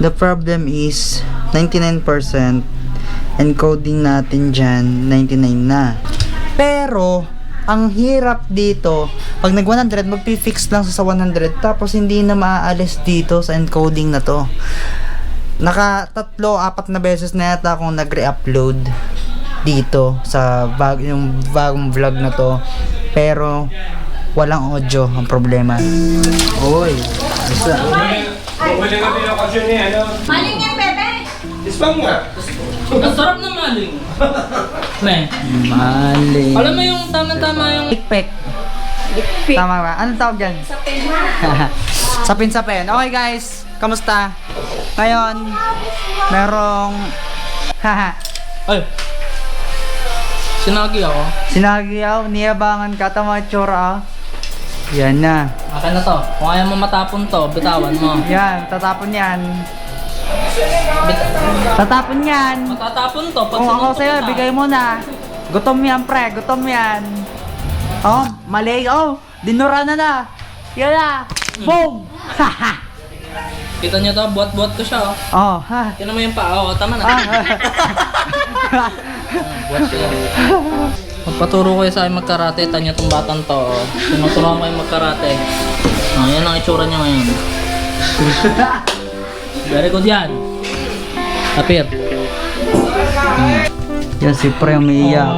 The problem is 99%, encoding natin dyan 99 na. Pero ang hirap dito, pag nag 100 magpi-fix lang sa 100 tapos hindi na maaalis dito sa encoding na to. Naka 3-4 na beses na yata akong nag-re-upload dito sa yung bagong vlog na to, pero walang audio ang problema. Oy, isa. Bumili ka din ako siya niya, ano? Maling yan, Bebe! Ispang nga! Ang sarap ng maling. Ne. Maling. Alam mo yung tama-tama yung... Pikpik. Tama ba? Anong tawag dyan? Sapin-sapin. Okay guys, kamusta? Ngayon, merong... Haha. Ay. Sinagi ako. Sinagyaw, niyabangan ka, tama tsura ah. Yan na. Akin na to. Kung ayaw mo matapon to, bitawan mo. Yan, tatapon yan. Tatapon yan. Matatapon to. Pag Kung ako sinuntok sa'yo, kita. bigay mo na. Gutom yan, pre. Gutom yan. Oh, mali. Oh, dinura na na. Yan na. Boom! Kita niyo to, buhat-buhat ko siya. Oh, ha. Tignan mo yung paa. Oh, tama na. Buhat ko yan. Magpaturo ko sa akin magkarate. Tanya tong batang to. Oh. Sinuturuan ko yung magkarate. Oh, yan ang itsura niya ngayon. Very good yan. Tapir. Yan si pre umiiyak.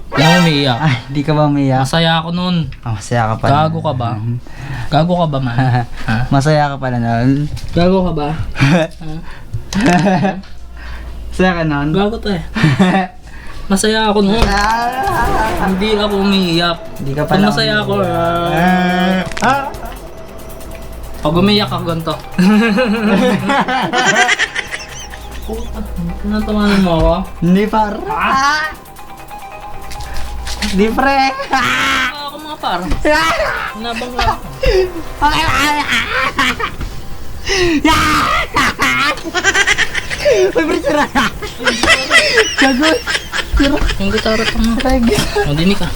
Ano umiiyak? Ay, di ka ba umiiyak? Masaya ako nun. Oh, masaya ka pala. Gago ka ba? Gago ka ba, man? Ha? Masaya ka pala nun. Gago ka ba? Masaya ka nun? Gago to eh. Masaya ako nun. Hindi ako umiiyak. Di ka Pag pala masaya ako, Ah! pag umiiyak ako ganito. Tinatawanan mo ako? Hindi para. Di pre. Ako mga parang. Nabang lang ako. Uy, pre, sira. Sagot. Yung gitara ka mo. O, dinig ka.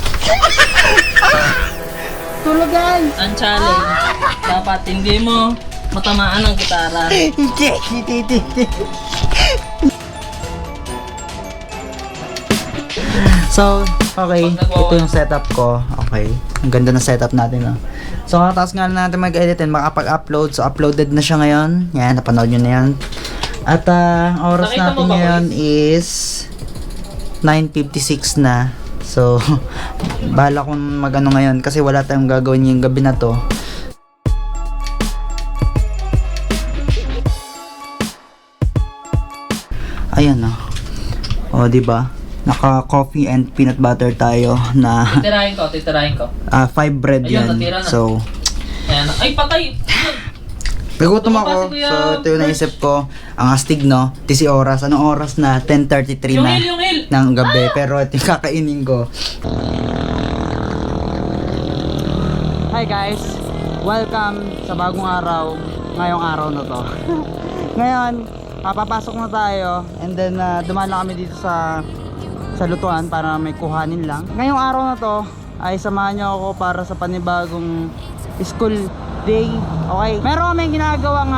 Tulugan. Ang challenge. Dapat hindi mo matamaan ang gitara. Hindi. So, okay. Ito yung setup ko. Okay. Ang ganda ng setup natin, no? So, kakataas nga natin mag-edit and makapag-upload. So, uploaded na siya ngayon. Yan, napanood nyo na yan. At, ang oras Nakita natin mo ba, ngayon is 9:56 na. So, bahala kung mag-ano ngayon kasi wala tayong gagawin yung gabi na to. Ayan, no? O, diba? Naka-coffee and peanut butter tayo na Titirahin ko. 5 bread Ayun, yan. natira na. So, Ayan. Ay, patay! nagutom ako. Lumabas si Kuya. So, ito yung naisip ko. Ang astig, no? 10 oras. Anong oras na? 10:33 na Yung hill! ng gabi. Pero ito yung kakainin ko. Hi guys! Welcome sa bagong araw. Ngayong araw na to. Ngayon, papapasok na tayo. And then, dumaan lang kami dito sa lutuan para may kuhanin lang. Ngayong araw na to ay samahan nyo ako para sa panibagong school day. Okay, meron kaming ginagawang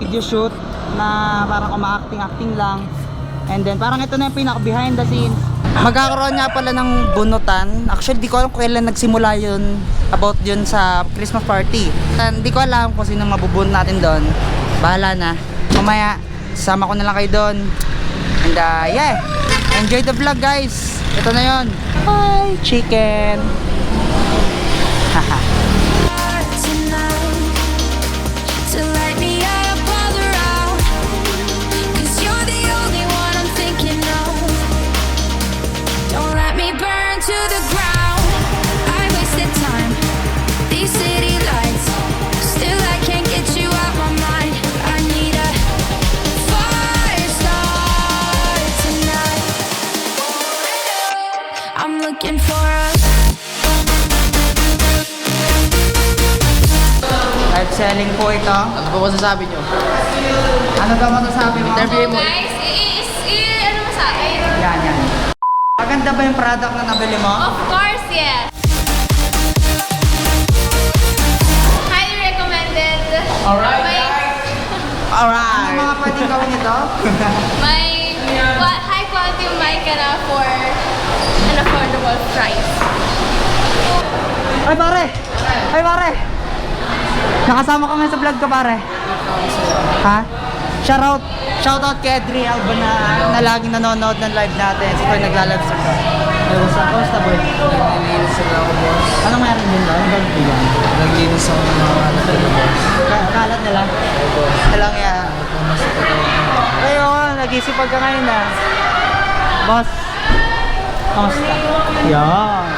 video shoot na parang kuma-acting lang. And then parang ito na yung pinaka behind the scenes. Magkakaroon nga pala ng bunutan. Actually di ko alam kung kailan nagsimula yun, about yun sa Christmas party. Hindi ko alam kung sino mabubunot natin doon. Bahala na. Mamaya sama ko na lang kayo doon. And yeah, enjoy the vlog guys. Ito na yun. Hi, chicken. Haha. To light me up all around, 'cause you're the only one I'm thinking of. Don't let me burn to the ground. I wasted time, these city lights, still I can't get you out my mind. I need a fire start tonight. I'm looking for a Live selling po ito. Ano ba masasabi nyo? Ano daw masasabi mo? Interview mo. Guys, ano masabi? Yan. Maganda ba yung product na nabili mo? Of course, yes. Highly recommended. Alright, May- Alright! Ano mga pwedeng gawin nito? May high quality mic ka for an affordable price. Ay pare! Ay pare! Nakasama ka nga sa vlog ko pare. Ha? Shoutout kay Edri Alba na laging nanonood ng live natin. So pag nagla-live sa vlog. Ay, kamusta boy? Naglinis sila ako, boss. Anong meron din daw? Anong gagawin din? Naglinis ako ng mga anak ko, boss. Kalat nila? Walang yan. Kayo, nag-isipag ka ngayon na. Boss, kamusta? Yan.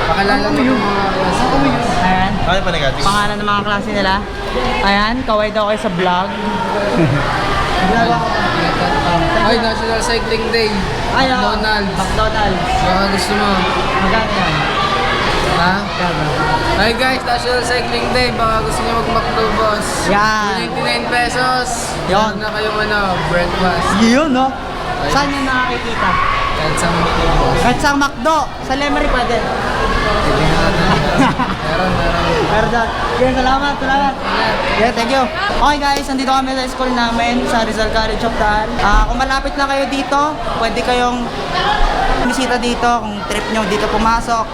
Pakilala mo yung mga klase. Ayan. Ano pa negative? Pangalan ng mga klase nila. Ayan, kaway daw kayo sa vlog. Ay, National Cycling Day. Ay, oo. McDonald's. McDonald's. Baka gusto mo. Magkano yan? Ha? Hi guys, National Cycling Day. Baka gusto niyo mag-McDo, boss. Yan. 99 pesos. Yan. Huwag na kayong breakfast. Yun, no? Saan yung nakakikita? Kahit sa McDo, boss. Kahit sa McDo. Sa Lemery pwede. Meron. Meron dyan. Yeah, salamat. Yeah, thank you. Okay guys, nandito kami sa school namin sa Rizal College of Taal. Kung malapit na kayo dito, pwede kayong bisita dito kung trip nyo dito pumasok.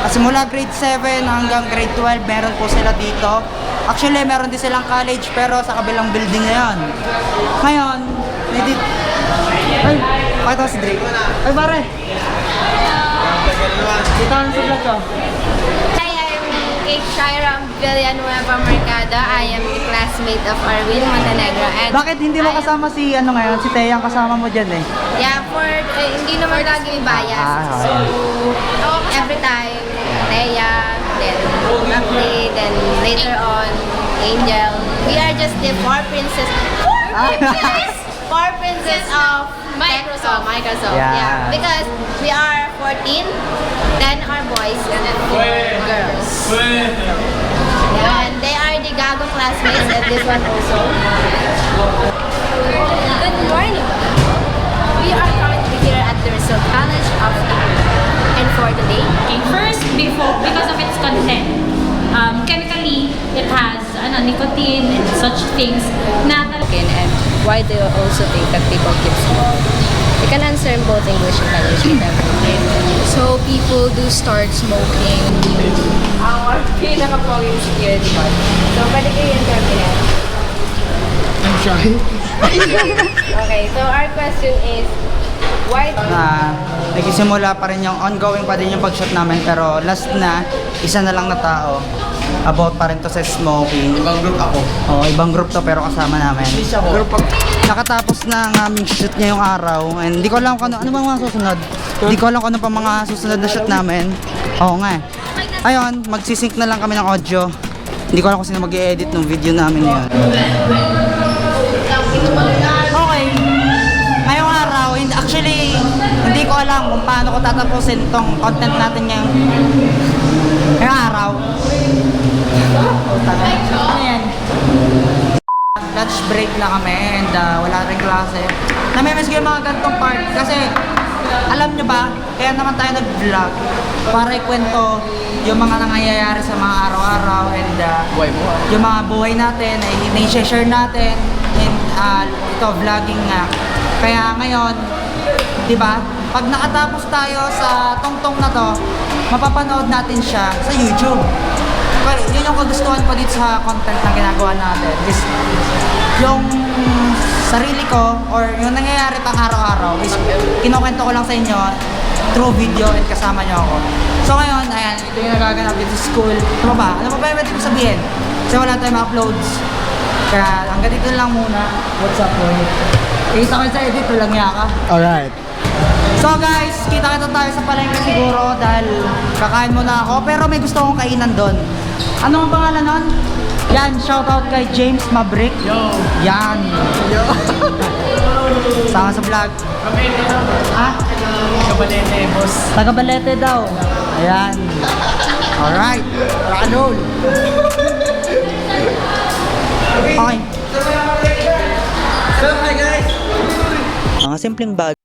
Simula grade 7 hanggang grade 12, meron po sila dito. Actually, meron din silang college pero sa kabilang building na yan. Ngayon, ay, pakita ko si Drake. Ay, pare. Dito ka na sa vlog ko. Hi, I'm Kate Shira Villanueva Mercado. I am the classmate of Arwin Montenegro. And Bakit hindi mo kasama si ano ngayon? Si Thea ang kasama mo dyan eh. Yeah, hindi naman laging bias. So, every time, Thea, then Akli, then later on, Angel. We are just the four princess of Microsoft. Yeah. Because we are 14, 10 are boys, and then 4 girls. Yeah, and they are the Gago classmates, and this one also. Good morning. We are currently here at the Rizal College of Art. And for today, Okay, first, because of its content, chemically, it has nicotine and such things na And why do you also think that people keep smoking? You can answer in both English and Spanish. So people do start smoking. Our pinaka-poging security guard. So, pwede kayo interpret. I'm shy. Okay, so our question is, why Nagsisimula pa rin yung ongoing pa din yung pag-shoot namin pero last na, isa na lang na tao. About pa rin to sa smoking. Ibang group ako. Oo, ibang group to pero kasama namin. Pero pag nakatapos na ang aming shoot ngayong araw, and hindi ko alam kung ano bang mga susunod. Hindi ko alam kung ano pa mga susunod na shoot namin. Oo nga eh. Ayun, magsisync na lang kami ng audio. Hindi ko alam kung sino mag-i-edit ng video namin yun. Okay. Ngayong araw, actually, hindi ko alam kung paano ko tatapusin tong content natin ngayong araw. Ano yan? Lunch break na kami and wala rin klase. Namimiss ko yung mga gantong part kasi alam nyo ba, kaya naman tayo nag-vlog para ikwento yung mga nangyayari sa mga araw-araw and yung mga buhay natin ay i-share natin and ito vlogging nga. Kaya ngayon, di ba, pag nakatapos tayo sa tungtong na to, mapapanood natin siya sa YouTube. Pero yun yung kagustuhan ko dito sa content na ginagawa natin. Is yung sarili ko or yung nangyayari pang araw-araw is kinukwento ko lang sa inyo through video and kasama nyo ako. So ngayon, ayan, ito yung nagaganap dito sa school. Ano ba? Ano ba yung pwede ko sabihin? Kasi wala tayong uploads. Kaya hanggang dito lang muna. What's up, boy? Kita ko sa edit, walang yaka. Alright. So guys, kita-kita tayo sa palengke siguro dahil kakain muna ako. Pero may gusto kong kainan doon. Ano ang pangalan nun? Yan, shoutout kay James Maverick. Yo! Yan! Yo! Sama sa vlog. Ha? Kabalete, boss. Taga Balete daw. Ayan. Alright. Rock and roll. Okay. So, hi guys! Mga simpleng bag.